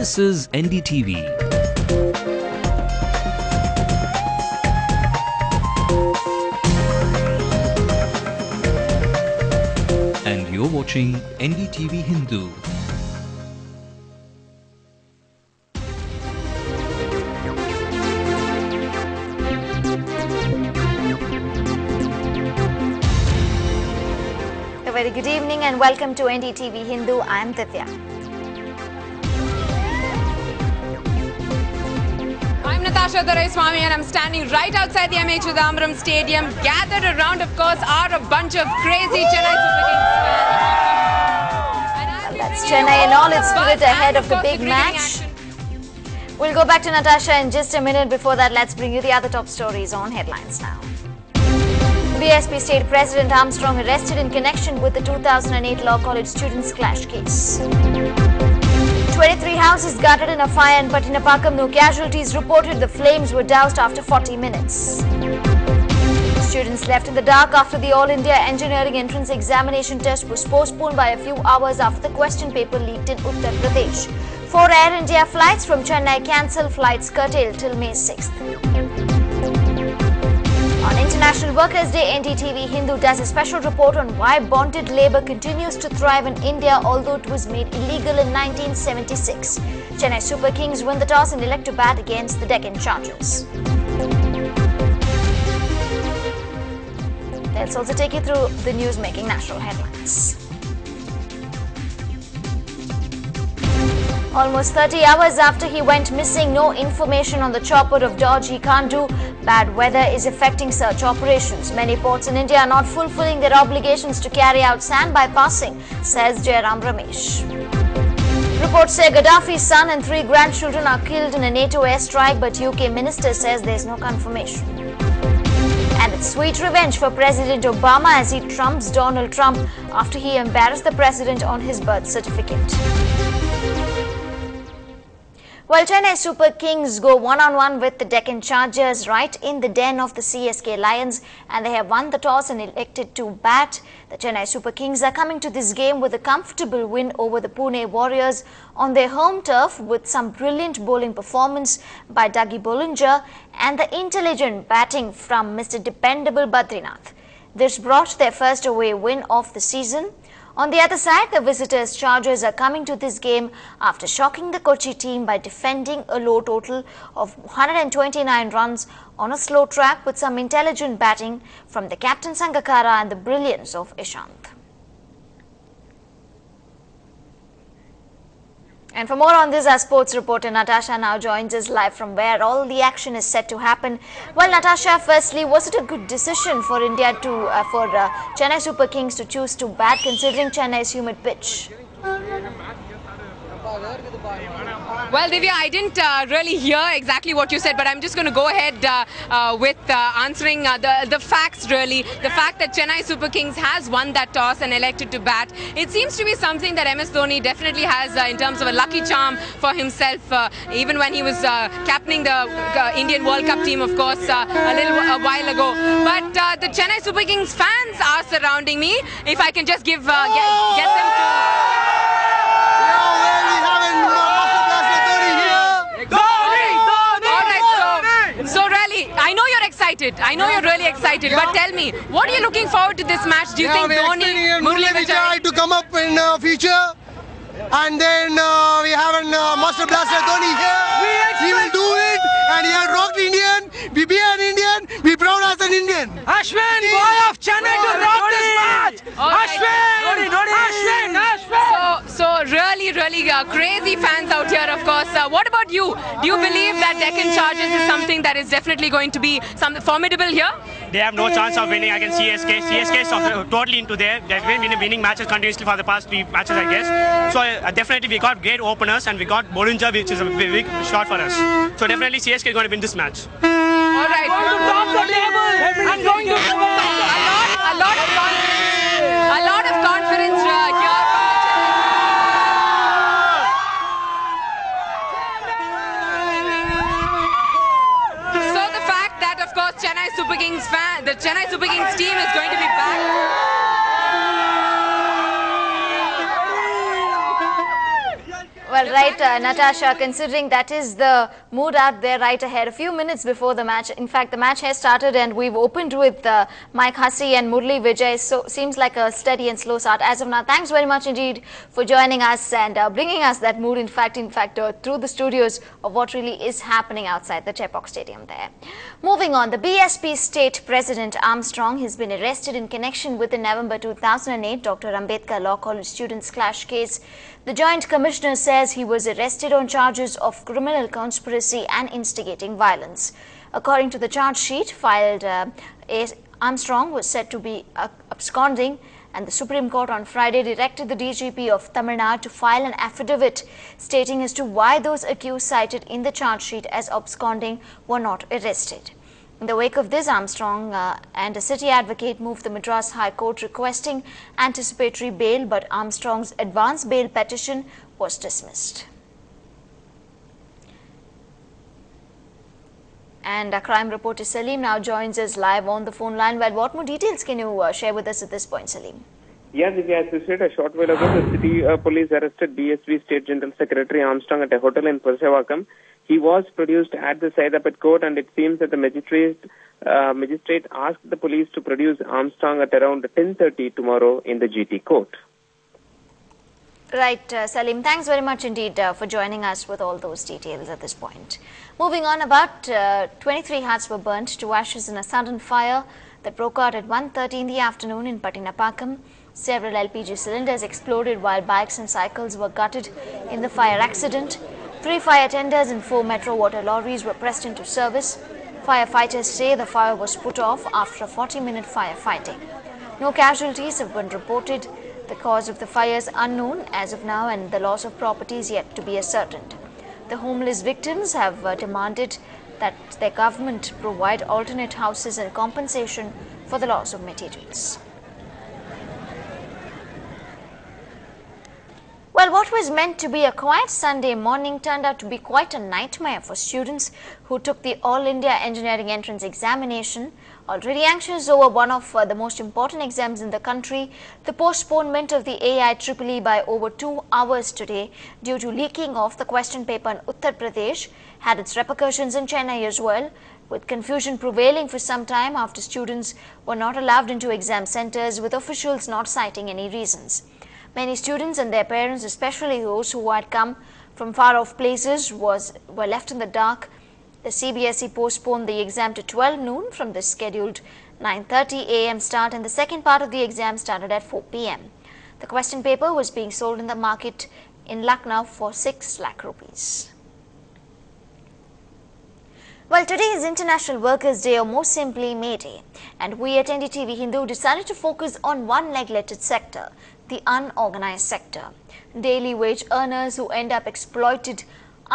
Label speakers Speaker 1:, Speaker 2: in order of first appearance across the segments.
Speaker 1: This is NDTV. And you're watching Ndtv-Hindu.
Speaker 2: A very good evening and welcome to Ndtv-Hindu. I am Divya.
Speaker 3: I'm Natasha Swami and I'm standing right outside the MH Chidambaram Stadium. Gathered around, of course, are a bunch of crazy Chennai Super Kings fans.
Speaker 2: That's Chennai in all its spirit ahead of the big match. We'll go back to Natasha in just a minute. Before that, let's bring you the other top stories on headlines now. BSP State President Armstrong arrested in connection with the 2008 Law College students' clash case. 23 houses gutted in a fire in Pattinapakam. No casualties reported. The flames were doused after 40 minutes. Students left in the dark after the All India Engineering Entrance Examination test was postponed by a few hours after the question paper leaked in Uttar Pradesh. 4 Air India flights from Chennai cancelled, flights curtailed till May 6th. On International Workers' Day, Ndtv-Hindu does a special report on why bonded labour continues to thrive in India, although it was made illegal in 1976. Chennai Super Kings win the toss and elect to bat against the Deccan Chargers. Let's also take you through the news-making national headlines. Almost 30 hours after he went missing, no information on the chopper of Dodge he can't do. Bad weather is affecting search operations. Many ports in India are not fulfilling their obligations to carry out sand bypassing, says Jairam Ramesh. Reports say Gaddafi's son and 3 grandchildren are killed in a NATO airstrike, but UK minister says there's no confirmation. And it's sweet revenge for President Obama as he trumps Donald Trump after he embarrassed the president on his birth certificate. Well, Chennai Super Kings go one-on-one with the Deccan Chargers right in the den of the CSK Lions, and they have won the toss and elected to bat. The Chennai Super Kings are coming to this game with a comfortable win over the Pune Warriors on their home turf with some brilliant bowling performance by Dougie Bollinger and the intelligent batting from Mr. Dependable Badrinath. This brought their first away win of the season. On the other side, the visitors Chargers are coming to this game after shocking the Kochi team by defending a low total of 129 runs on a slow track with some intelligent batting from the captain Sangakkara and the brilliance of Ishant. And for more on this, our sports reporter Natasha now joins us live from where all the action is set to happen. Well, Natasha, firstly, was it a good decision for India to, for Chennai Super Kings to choose to bat considering Chennai's humid pitch?
Speaker 3: Well, Divya, I didn't really hear exactly what you said, but I'm just going to go ahead with answering the facts, really. The fact that Chennai Super Kings has won that toss and elected to bat. It seems to be something that MS Dhoni definitely has in terms of a lucky charm for himself, even when he was captaining the Indian World Cup team, of course, a while ago. But the Chennai Super Kings fans are surrounding me. If I can just get them to... I know you're excited. I know you're really excited. But tell me, what are you looking forward to this match? Do you think Dhoni, Murali Vijay
Speaker 4: to come up in future? And then we have a Master Blaster Dhoni here. He will do it, and he has rocked Indian. We be an Indian. Be proud as an Indian.
Speaker 5: Ashwin, boy of Chennai to rock this match. Ashwin, Ashwin.
Speaker 3: So really crazy fans out here, of course. What about you? Do you believe that Deccan Chargers is something that is definitely going to be something formidable here?
Speaker 6: They have no chance of winning against CSK. CSK is totally into there. They've been winning matches continuously for the past 3 matches, I guess. So definitely we got great openers and we got Bollinger, which is a big shot for us. So definitely CSK is going to win this match.
Speaker 3: All right.
Speaker 5: Going to top the table and going to
Speaker 3: a lot of confidence here from the Chennai. So the fact that, of course, the Chennai Super Kings team is going to be back.
Speaker 2: Well, right, Natasha, considering that is the mood out there right ahead, a few minutes before the match. In fact, the match has started and we've opened with Mike Hussey and Murli Vijay. So, seems like a steady and slow start as of now. Thanks very much indeed for joining us and bringing us that mood, in fact, through the studios of what really is happening outside the Chepauk Stadium there. Moving on, the BSP State President Armstrong has been arrested in connection with the November 2008 Dr. Ambedkar Law College students clash case. The Joint Commissioner says he was arrested on charges of criminal conspiracy and instigating violence. According to the charge sheet filed, Armstrong was said to be absconding, and the Supreme Court on Friday directed the DGP of Tamil Nadu to file an affidavit stating as to why those accused cited in the charge sheet as absconding were not arrested. In the wake of this, Armstrong and a city advocate moved the Madras High Court requesting anticipatory bail, but Armstrong's advance bail petition was dismissed. And our crime reporter Salim now joins us live on the phone line. Well, what more details can you share with us at this point, Salim?
Speaker 7: Yes, as you said a short while ago, the city police arrested BSP State General Secretary Armstrong at a hotel in Persavakam. He was produced at the Saidapet court, and it seems that the magistrate asked the police to produce Armstrong at around 10:30 tomorrow in the GT court.
Speaker 2: Right, Salim, thanks very much indeed for joining us with all those details at this point. Moving on, about 23 huts were burnt to ashes in a sudden fire that broke out at 1:30 in the afternoon in Patinapakkam. Several LPG cylinders exploded while bikes and cycles were gutted in the fire accident. 3 fire tenders and 4 Metro water lorries were pressed into service. Firefighters say the fire was put off after a 40-minute firefighting. No casualties have been reported. The cause of the fire is unknown as of now, and the loss of property is yet to be ascertained. The homeless victims have demanded that their government provide alternate houses and compensation for the loss of materials. Well, what was meant to be a quiet Sunday morning turned out to be quite a nightmare for students who took the All India Engineering Entrance Examination. Already anxious over one of the most important exams in the country, the postponement of the AIEEE by over 2 hours today due to leaking of the question paper in Uttar Pradesh had its repercussions in Chennai as well, with confusion prevailing for some time after students were not allowed into exam centers, with officials not citing any reasons. Many students and their parents, especially those who had come from far-off places, were left in the dark. The CBSE postponed the exam to 12 noon from the scheduled 9:30 a.m. start, and the second part of the exam started at 4 p.m. The question paper was being sold in the market in Lucknow for 6 lakh rupees. Well, today is International Workers' Day, or more simply May Day, and we at Ndtv-Hindu decided to focus on one neglected sector, the unorganized sector. Daily wage earners who end up exploited,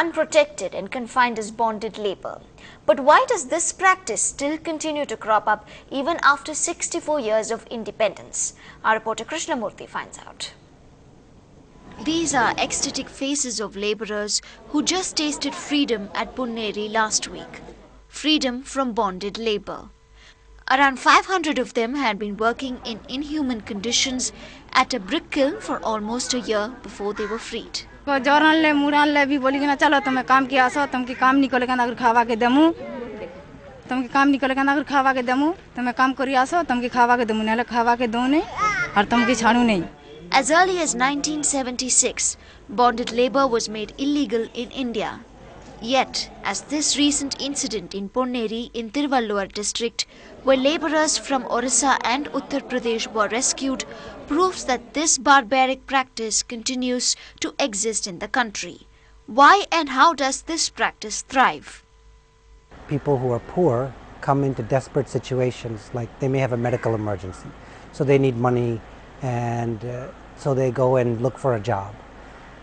Speaker 2: unprotected and confined as bonded labor. But why does this practice still continue to crop up even after 64 years of independence? Our reporter Krishnamurthy finds out. These are ecstatic faces of laborers who just tasted freedom at Punneri last week. Freedom from bonded labor. Around 500 of them had been working in inhuman conditions at a brick kiln for almost a year before they were freed.
Speaker 8: जोरन मुरान भी बोली ना चलो तुम्हें काम किया सो तुमकी काम निकलेगा ना खावा के दमु तुमकी काम निकलेगा ना खावा के दमु तुम्हें काम करिया सो तुमकी खावा के दमु ना खावा के दो ने और तुमकी छाणू नहीं.
Speaker 2: As early as 1976, bonded labor was made illegal in India. Yet, as this recent incident in Ponneri in Tiruvallur district, where laborers from Orissa and Uttar Pradesh were rescued, proves that this barbaric practice continues to exist in the country. Why and how does this practice thrive?
Speaker 9: People who are poor come into desperate situations, like they may have a medical emergency, so they need money, and so they go and look for a job.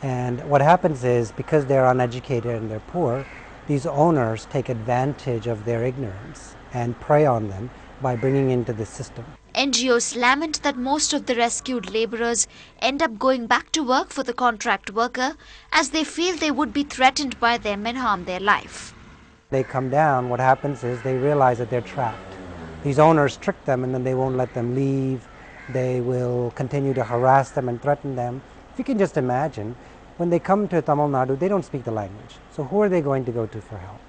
Speaker 9: And what happens is, because they're uneducated and they're poor, these owners take advantage of their ignorance and prey on them by bringing into the system.
Speaker 2: NGOs lament that most of the rescued laborers end up going back to work for the contract worker, as they feel they would be threatened by them and harm their life.
Speaker 9: They come down, what happens is they realize that they're trapped. These owners trick them, and then they won't let them leave. They will continue to harass them and threaten them. If you can just imagine, when they come to Tamil Nadu, they don't speak the language. So who are they going to go to for help?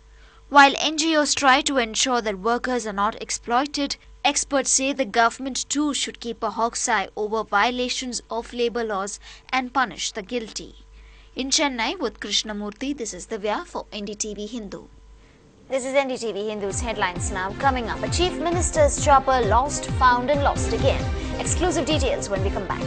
Speaker 2: While NGOs try to ensure that workers are not exploited, experts say the government too should keep a hawk's eye over violations of labour laws and punish the guilty. In Chennai with Krishnamurthy, this is Divya for NDTV-Hindu. This is NDTV-Hindu's headlines now. Coming up, a chief minister's chopper lost, found and lost again. Exclusive details when we come back.